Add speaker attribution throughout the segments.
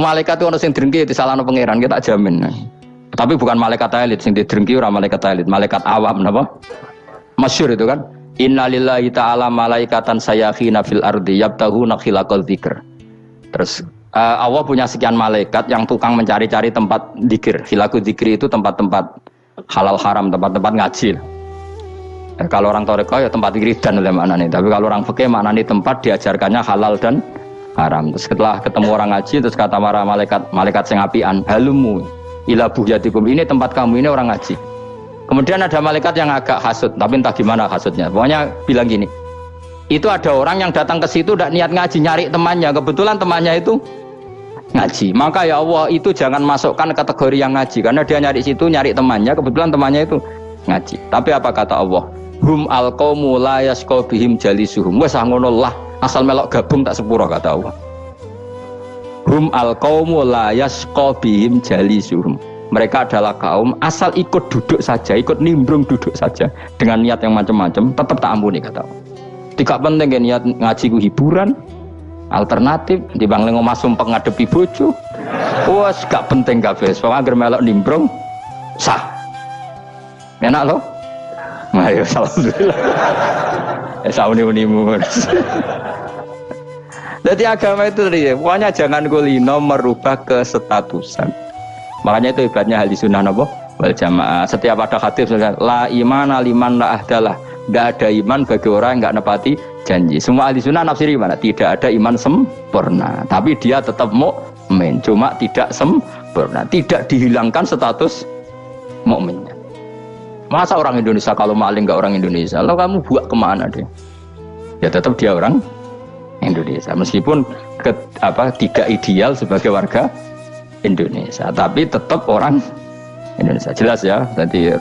Speaker 1: Malaikat itu ono sing drengki disalahno pangeran, kita jamin. Tapi bukan malaikat elit sing didrengki ora malaikat elit, malaikat awam napa? Masyhur itu kan. Innalillahi ta'ala malaikatan sayakhina fil ardi yabtaghuna khilaqal dzikr. Terus Allah punya sekian malaikat yang tukang mencari-cari tempat dzikir. Khilaqul dzikri itu tempat-tempat halal haram, tempat-tempat ngaji. Kalau orang Toreko ya tempat wiridan oleh maknanya. Tapi kalau orang fikih maknanya tempat diajarkannya halal dan haram. Terus setelah ketemu orang ngaji terus kata para malaikat sing apian, halumu ila buhyatikum, ini tempat kamu, ini orang ngaji. Kemudian ada malaikat yang agak hasud, tapi entah gimana hasudnya. Pokoknya bilang gini, itu ada orang yang datang ke situ tidak niat ngaji, nyari temannya. Kebetulan temannya itu ngaji. Maka ya Allah itu jangan masukkan kategori yang ngaji, karena dia nyari situ nyari temannya. Kebetulan temannya itu ngaji. Tapi apa kata Allah? Hum alqaumu la yasqa bihim jalisuhum. Wes ngono lah, asal melok gabung tak sepuro kata Allah. Hum alqaumu la yasqa bihim jalisuhum. Mereka adalah kaum asal ikut duduk saja, ikut nimbrung duduk saja dengan niat yang macam-macam, tetap tak ampuni kata Allah. Tidak penting kan niat ngaji ku hiburan, alternatif dibanding ngomong sumpah ngadepi bojo. Wes gak penting kabeh. Pokoke anggere melok nimbrung sah. Enak loh. Ayo alhamdulillah. Sauni-unimu. Jadi agama itu tadi, pokoknya jangan kulino merubah kestatusan. Makanya itu hebatnya ahli sunnah napa wal jamaah. Setiap ada hadis la imana liman la ahdalah. Enggak ada iman bagi orang yang enggak nepati janji. Semua ahli sunnah nafsiri mana? Tidak ada iman sempurna, tapi dia tetap mukmin, cuma tidak sempurna, tidak dihilangkan status mukminnya. Masa orang Indonesia kalau maling enggak orang Indonesia? Lalu kamu buat kemana dia? Ya tetap dia orang Indonesia, meskipun tidak ideal sebagai warga Indonesia, tapi tetap orang Indonesia. Jelas ya. Jadi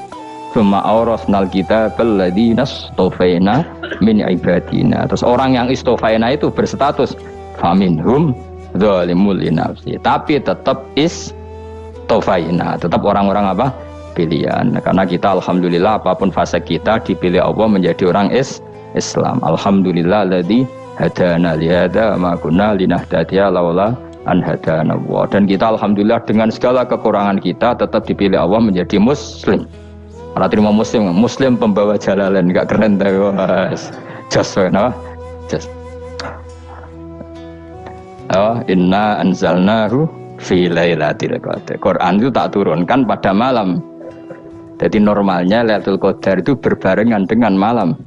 Speaker 1: summa awrasnal kitabal ladzina istofaina min ibadina. Terus orang yang istofaina itu berstatus faminhum zalimul linafsi, tapi tetap istofaina, tetap orang-orang apa? Pilihan. Karena kita alhamdulillah apapun fase kita dipilih Allah menjadi orang Islam. Alhamdulillah alladzi hadana li hadza ma kunna linahtadiya laula an hadana Allah. Dan kita alhamdulillah dengan segala kekurangan kita tetap dipilih Allah menjadi muslim. Ora terima muslim pembawa jalalain, enggak keren ta Mas. Just no. Just. Oh, inna anzalnahu fi lailatul qadar. Quran itu tak turunkan pada malam. Jadi normalnya Lailatul Qadar itu berbarengan dengan malam.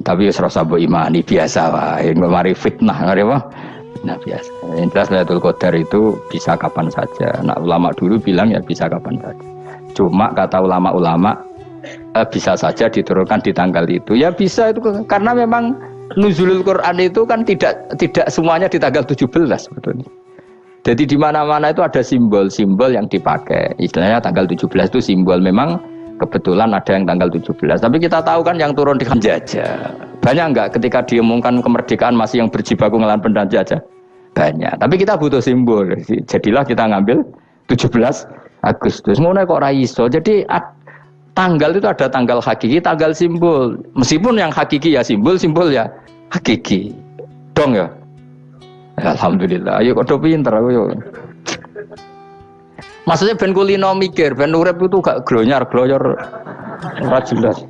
Speaker 1: Tapi wis rasa mbok imani biasa wae, mari fitnah ngare apa? Nah biasa. Yang jelas Lailatul Qadar itu bisa kapan saja. Nah ulama dulu bilang ya bisa kapan saja. Cuma kata ulama-ulama bisa saja diturunkan di tanggal itu. Ya bisa itu karena memang nuzulul Quran itu kan tidak semuanya di tanggal 17 sebetulnya. Jadi di mana-mana itu ada simbol-simbol yang dipakai. Istilahnya tanggal 17 itu simbol, memang kebetulan ada yang tanggal 17. Tapi kita tahu kan yang turun di penjajah. Banyak enggak ketika diumumkan kemerdekaan masih yang berjibaku ngelawan penjajah? Banyak. Tapi kita butuh simbol. Jadilah kita ngambil 17 Agustus. Ngono kok ora iso. Jadi tanggal itu ada tanggal hakiki, tanggal simbol. Meskipun yang hakiki ya simbol ya hakiki. Dong ya. Alhamdulillah. Ayo kok pinter aku yo. Maksudnya ben kulino mikir, ben urip itu gak glonyar-glonyor ora jelas.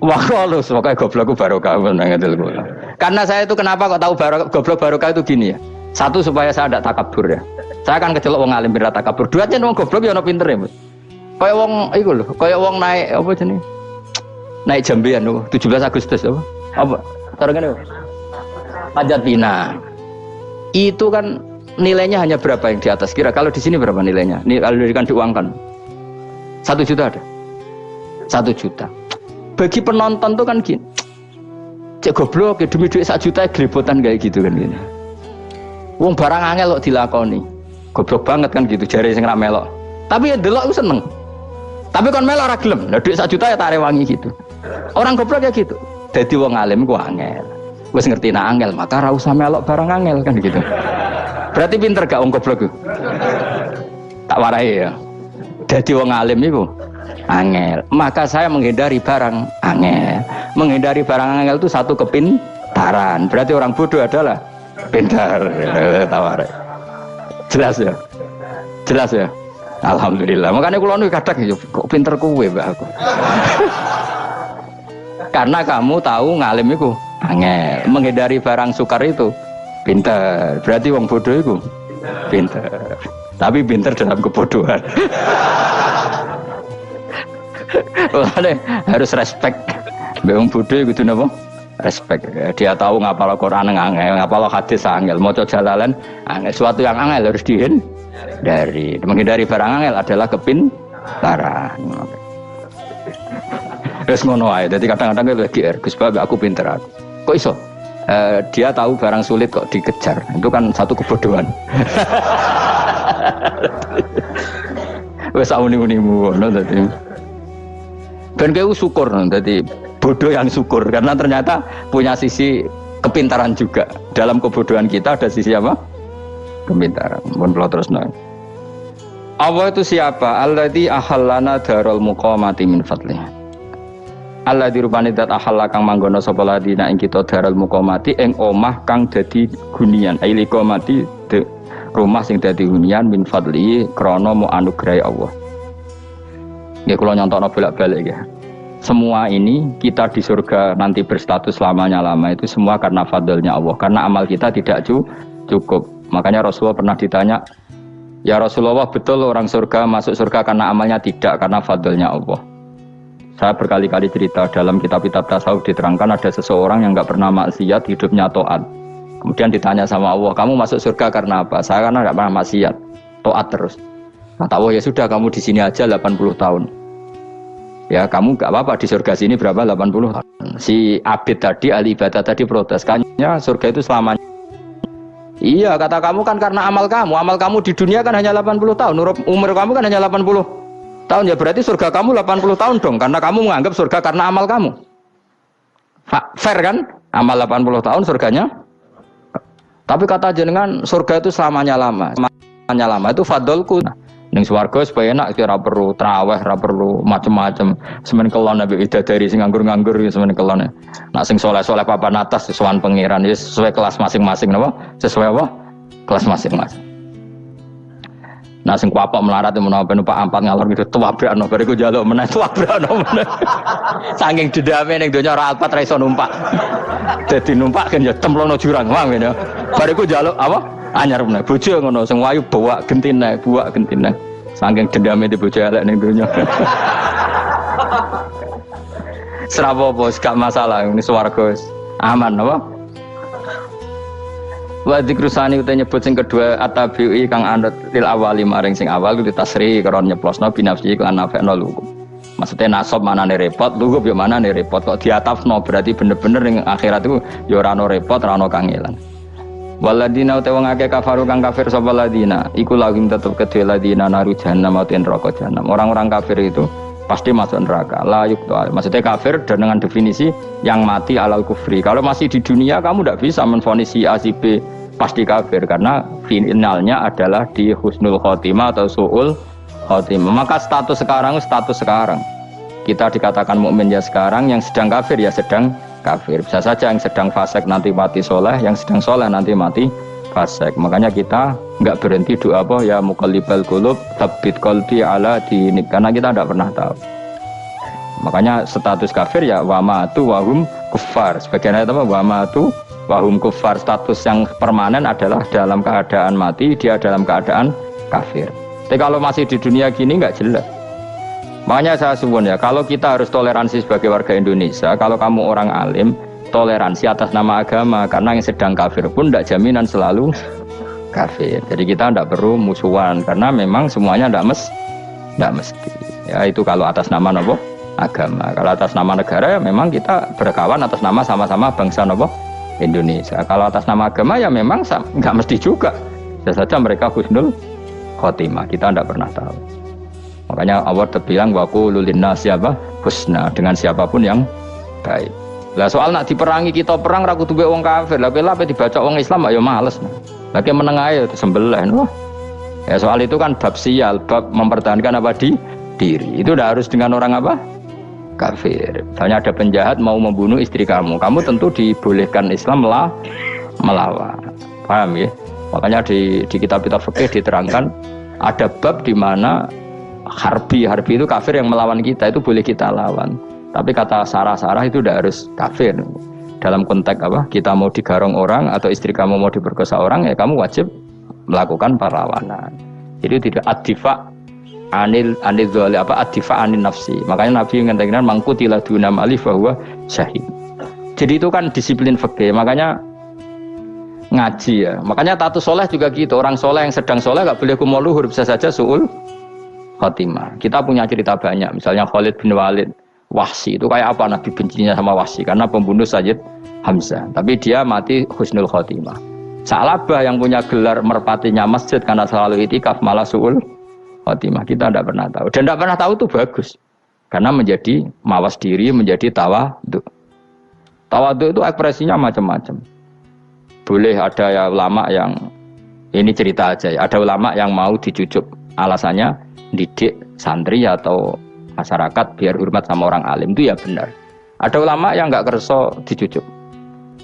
Speaker 1: Wah, kalau pokoknya goblokku barokah menangatil kula. Karena saya itu kenapa kok tahu goblok barokah itu gini ya. Satu supaya saya tidak takabur ya. Saya akan kecelok wong alim ben takabur. Dua aja wong goblok ya ono pinter ya, Mas. Kaya wong iku lho, kaya wong naik apa jenenge? Naik jambean lho, 17 Agustus apa? Apa? Tarungane. Panjat Pinang. Itu kan nilainya hanya berapa yang di atas? Kira kalau di sini berapa nilainya? Ini kalau diberikan diuangkan 1 juta ada? 1 juta. Bagi penonton tuh kan gini, cek goblok ya demi duit 1 juta gelebotan kayak gitu kan gini. Wong barang angel kok dilakoni, goblok banget kan gitu jare sing ra melok. Tapi ya delok aku seneng. Tapi kon melok ora gelem. Lah duit 1 juta ya tak rewangi gitu. Orang goblok ya gitu. Dadi wong alim ku angel. Wis ngerti nak angel, maka ra usah melok barang angel kan gitu. Berarti pinter gak wong goblok ku? Tak warai ya. Dadi wong alim iku angel. Maka saya menghindari barang angel. Menghindari barang angel itu satu kepintaran. pintaran. Berarti orang bodoh adalah pintar. Tawar. Jelas ya? Jelas ya? Alhamdulillah. Makanya kula nu kadang kok pinter kowe, Mbak aku. Karena kamu tahu ngalim iku angel, menghindari barang sukar itu pinter. Berarti wong bodoh iku pinter. Tapi pinter dalam kebodohan. Makanya harus respect. Wong bodoh iku napa? Respect. Dia tahu ngapal Quran angel, ngapal hadis angel, maca jalalan angel. Suatu yang angel harus dihindari. Menghindari barang angel adalah kepintaran. Terus ngono ae. Dadi kadang-kadang lagi Gus Bab aku pinter aku. Kok iso? Dia tahu barang sulit kok dikejar. Itu kan satu kebodohan. Wes uni-unimu ngono dadi. Ben kowe syukur dadi bodoh yang syukur karena ternyata punya sisi kepintaran juga. Dalam kebodohan kita ada sisi apa? Kepintaran. Mun kula terusno. Allah itu siapa? Alladzi ahallana darul muqamati min fadlihi. Alladzi rupane dat ahalla kang manggono sapa ladina ing kita darul muqamati ing omah kang dadi hunian. Ailiko mati rumah sing dadi hunian min fadlihi krana mu anugrahi Allah. Nggih kula nyontokno bolak-balik ya. Semua ini kita di surga nanti berstatus lamanya-lama itu semua karena fadlnya Allah. Karena amal kita tidak cukup. Makanya Rasulullah pernah ditanya, ya Rasulullah betul orang surga masuk surga karena amalnya tidak, karena fadlnya Allah. Saya berkali-kali cerita dalam kitab-kitab tasawuf diterangkan ada seseorang yang nggak pernah maksiat, hidupnya taat. Kemudian ditanya sama Allah, kamu masuk surga karena apa? Saya karena nggak pernah maksiat, taat terus. Kata Allah, ya sudah kamu di sini aja 80 tahun. Ya kamu gak apa-apa di surga sini berapa 80 tahun. Si Abid tadi, ahli ibadah tadi protes, kayaknya surga itu selamanya. Iya kata kamu kan karena amal kamu di dunia kan hanya 80 tahun, umur kamu kan hanya 80 tahun, ya berarti surga kamu 80 tahun dong, karena kamu menganggap surga karena amal kamu. Fair kan? Amal 80 tahun surganya. Tapi kata jenengan surga itu selamanya lama itu fadolku. Ning swarga supaya enak kira perlu traweh, ora perlu macam-macam. Semen kelon nabi dari sing nganggur-nganggur semen kelon. Nak sing saleh-saleh papan atas sesuai pangeran sesuai kelas masing-masing napa? Sesuai apa? Kelas masing-masing. Nah sing kuapok melarat menapa numpak ampat ngalor gitu tuwabrakno bariku njaluk meneh tuwabrakno meneh. Saking dendame ning donya ora alpat ra iso numpak. Dadi numpak kan ya templono jurang wae ya. Bariku njaluk apa? Anyar meneh bojo ngono sing wayu buak gentine. Saking dendame di bojo elek ning donya. Serapopo gak masalah ini swarga aman apa? Wa dzikrusani uta nyebut sing kedua atabi'i kang anut lil awali maring sing awal kudu tasri karo nyeplosno binafsi lan nafekno lugu. Maksudnya nasab manane repot, lugu yo manane repot kok diatafno berarti bener-bener ning akhirat itu yo ora ono repot, ora ono kangelan. Waladina utawa ngake kafaru kang kafir sapa ladina iku lagim tetep kedhe ladina naru jahannam mauten neraka jahannam. Orang-orang kafir itu pasti masuk neraka. La yuqta. Maksudnya kafir dan dengan definisi yang mati alal kufri. Kalau masih di dunia kamu tidak bisa menvonis si A si B pasti kafir karena finalnya adalah di husnul khotimah atau suul khotimah. Maka status sekarang. Kita dikatakan mukmin ya sekarang, yang sedang kafir ya sedang kafir. Bisa saja yang sedang fasik nanti mati soleh, yang sedang soleh nanti mati fasik. Makanya kita nggak berhenti doa apa ya muqallibal qulub tsabbit qalbi ala dinik, karena kita tidak pernah tahu. Makanya status kafir ya wamatu wahum kufar. Sebagian ayat apa wamatu wahum kufar, status yang permanen adalah dalam keadaan mati, dia dalam keadaan kafir. Tapi kalau masih di dunia gini nggak jelas. Makanya saya suwun ya, kalau kita harus toleransi sebagai warga Indonesia, kalau kamu orang alim, toleransi atas nama agama, karena yang sedang kafir pun tidak jaminan selalu kafir. Jadi kita tidak perlu musuhan, karena memang semuanya tidak mesti. Ya itu kalau atas nama apa? Agama. Kalau atas nama negara ya memang kita berkawan atas nama sama-sama bangsa apa? Indonesia. Kalau atas nama agama ya memang nggak mesti juga. Bisa saja mereka husnul khotimah, kita tidak pernah tahu. Makanya Allah terbilang waqulu linnas siapa husna, dengan siapapun yang baik. Lah soal nak diperangi kita perang ra kudu wong kafir. Lah pepe dibaca wong Islam ayo males. Lagi meneng ae disembelih. Ya soal itu kan bab sial, bab mempertahankan apa di diri. Itu udah harus dengan orang apa? kafir. Misalnya ada penjahat mau membunuh istri kamu tentu dibolehkan Islam melawan. Paham ya? Makanya di kitab-kitab fikih diterangkan ada bab di mana harbi itu kafir yang melawan kita itu boleh kita lawan. Tapi kata sarah itu tidak harus kafir. Dalam konteks apa? Kita mau digarong orang atau istri kamu mau diperkosa orang, ya kamu wajib melakukan perlawanan. Jadi tidak adifa anil dzali apa adifa anin nafsi. Makanya Nabi mengatakan mangkutila duna alif bahwa syahid. Jadi itu kan disiplin fikih. Makanya ngaji ya. Makanya tatus soleh juga gitu. Orang soleh yang sedang soleh nggak boleh kumal luhur, bisa saja suul khotimah. Kita punya cerita banyak. Misalnya Khalid bin Walid, Wahsy itu kayak apa Nabi bencinya sama Wahsy karena pembunuh Sayyid Hamzah. Tapi dia mati husnul khotimah. Sa'labah yang punya gelar merpatinya masjid karena selalu itikaf malah suul khotimah. Kita tidak pernah tahu. Dan tidak pernah tahu itu bagus. Karena menjadi mawas diri, menjadi tawadhu. Tawadhu itu ekspresinya macam-macam. Boleh ada ya ulama yang, ini cerita aja ya, ada ulama yang mau dicucuk. Alasannya didik santri atau masyarakat biar hormat sama orang alim. Itu ya benar. Ada ulama yang nggak kerso dicucuk.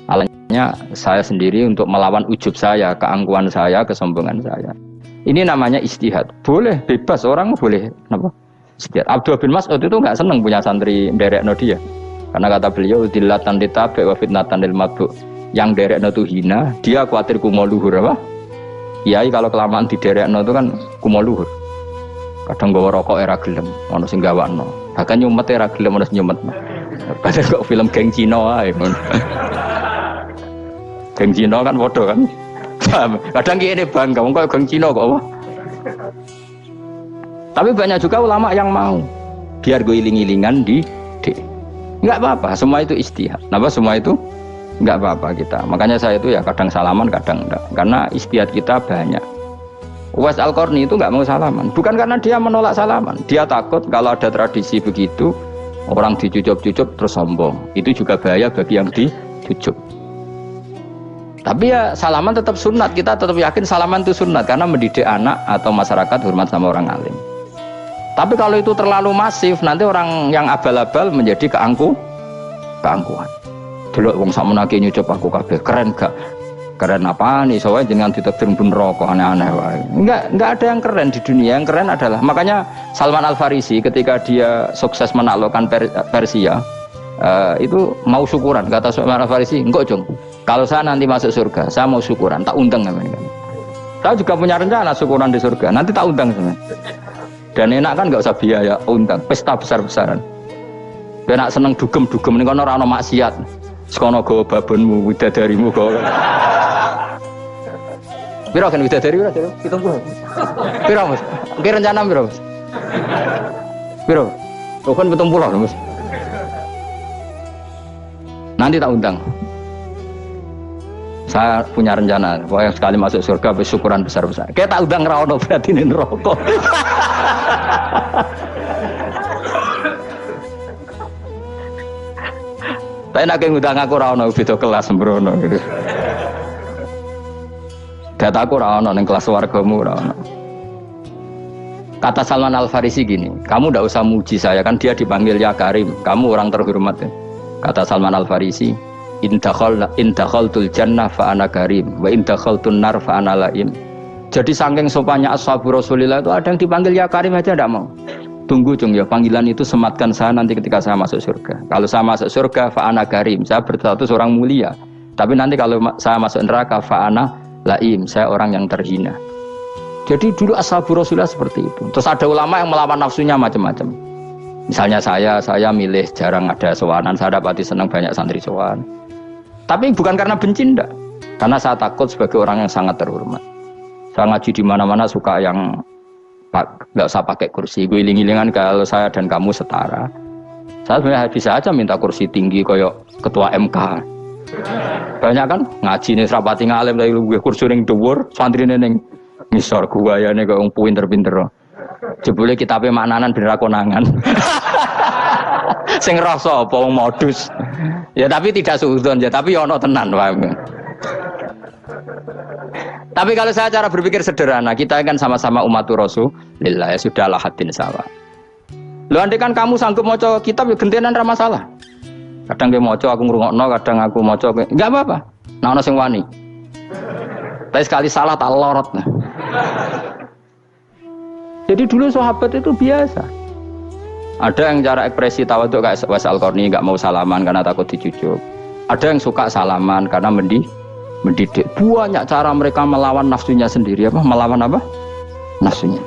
Speaker 1: Alasannya saya sendiri untuk melawan ujub saya, keangkuhan saya, kesombongan saya. Ini namanya istihad. Boleh, bebas, orang boleh. Kenapa? Istihad. Abdul bin Mas'ud itu nggak senang punya santri nderekno dia. Karena kata beliau, dillatan ditabe wa fitnatan lil mabuk. Yang nderekno itu hina, dia khawatir kumo luhur apa? Kiai kalau kelamaan di nderekno itu kan kumo luhur. Kadang bawa rokok era gelem, ono sing gawakno. Bahkan nyumet era gelem ono nyumet. Padahal kok film geng Cina ae. Geng Cina kan bodoh kan. Kadang ini bangga, kok geng Cina kok apa? Tapi banyak juga ulama yang mau biar gue iling-ilingan nggak apa-apa, semua itu istihad. Kenapa semua itu nggak apa-apa kita. Makanya saya itu ya kadang salaman, kadang enggak. Karena istihad kita banyak. Uwais Al-Qarni itu nggak mau salaman, bukan karena dia menolak salaman. Dia takut kalau ada tradisi begitu orang dicucup-cucup terus sombong. Itu juga bahaya bagi yang dicucup. Tapi ya salaman tetap sunat, kita tetap yakin salaman itu sunat karena mendidik anak atau masyarakat hormat sama orang alim. Tapi kalau itu terlalu masif, nanti orang yang abal-abal menjadi keangkuhan. Delok wong sakmenake nyucup aku kabeh, keren gak? Keren apa nih? Soalnya jangan ditakdir pun rokok aneh-aneh wae. Enggak ada yang keren di dunia. Yang keren adalah makanya Salman Al Farisi ketika dia sukses menaklukkan Persia, itu mau syukuran. Kata Salman Al Farisi, enggak Jong. Kalau saya nanti masuk surga, saya mau syukuran, tak undang namanya. Saya juga punya rencana syukuran di surga, nanti tak undang sebenarnya. Dan enak kan nggak usah biaya undang, pesta besar-besaran. Enak seneng dugem-dugem ini kono ora ono maksiat. Sekono go babonmu, widadarimu go. Piro kan widadari ora, Pitung puluh. Piro Mas? Oke rencana piro Mas? Piro? Kan 70 Mas. Nanti tak undang. Saya punya rencana, pokoknya sekali masuk surga bersyukuran besar-besar. Kayak tak undang ra ono berarti ning neraka. Tapi nek ngundang aku ra ono beda kelas sembrono gitu. Dataku ra ono ning kelas wargamu ra ono. Kata Salman Al Farisi gini, kamu ndak usah muji saya kan dia dipanggil ya Karim, kamu orang terhormat ya. Kata Salman Al Farisi, in dakhaltul jannah fa ana karim wa in dakhaltun nar fa ana laim. Jadi saking sopannya ashabu Rasulillah itu ada yang dipanggil ya Karim aja enggak mau. Tunggu Jung ya, panggilan itu sematkan saya nanti ketika saya masuk surga. Kalau saya masuk surga fa ana karim, saya berstatus orang mulia. Tapi nanti kalau saya masuk neraka fa ana laim, saya orang yang terhina. Jadi dulu ashabu Rasulillah seperti itu. Terus ada ulama yang melawan nafsunya macam-macam. Misalnya saya milih jarang ada sowanan, saya dapati senang banyak santri sowan. Tapi bukan karena benci enggak. Karena saya takut sebagai orang yang sangat terhormat. Saya ngaji di mana-mana suka yang enggak usah pakai kursi. Gue iling-ilingan kalau saya dan kamu setara. Saya sebenarnya bisa aja minta kursi tinggi koyok ketua MK. Banyak kan ngaji nih serapati ngalim dari gue kursi ning dhuwur, santrine ning ngisor guayane kok wong pinter-pinter. Jebule kitabe maknanan ben ra konangan. Sing rasa apa wong modus. Ya tapi tidak suudzon ya, tapi ono tenan wae. Tapi kalau saya cara berpikir sederhana, kita kan sama-sama umatur Rasulillah ya sudahlah hadin sawa. Lho andai kan kamu sanggup maca kitab ya gentenan ra masalah. Kadang dia maca aku ngrungokno, kadang aku maca enggak apa-apa. Nah ana sing wani. Tapi sekali salah tak lorot. Jadi dulu sahabat itu biasa. Ada yang cara ekspresi tawadhu kayak Wais Al-Qarni enggak mau salaman karena takut dicucuk. Ada yang suka salaman karena mendidik. Banyak cara mereka melawan nafsunya sendiri apa? Melawan apa? Nafsunya.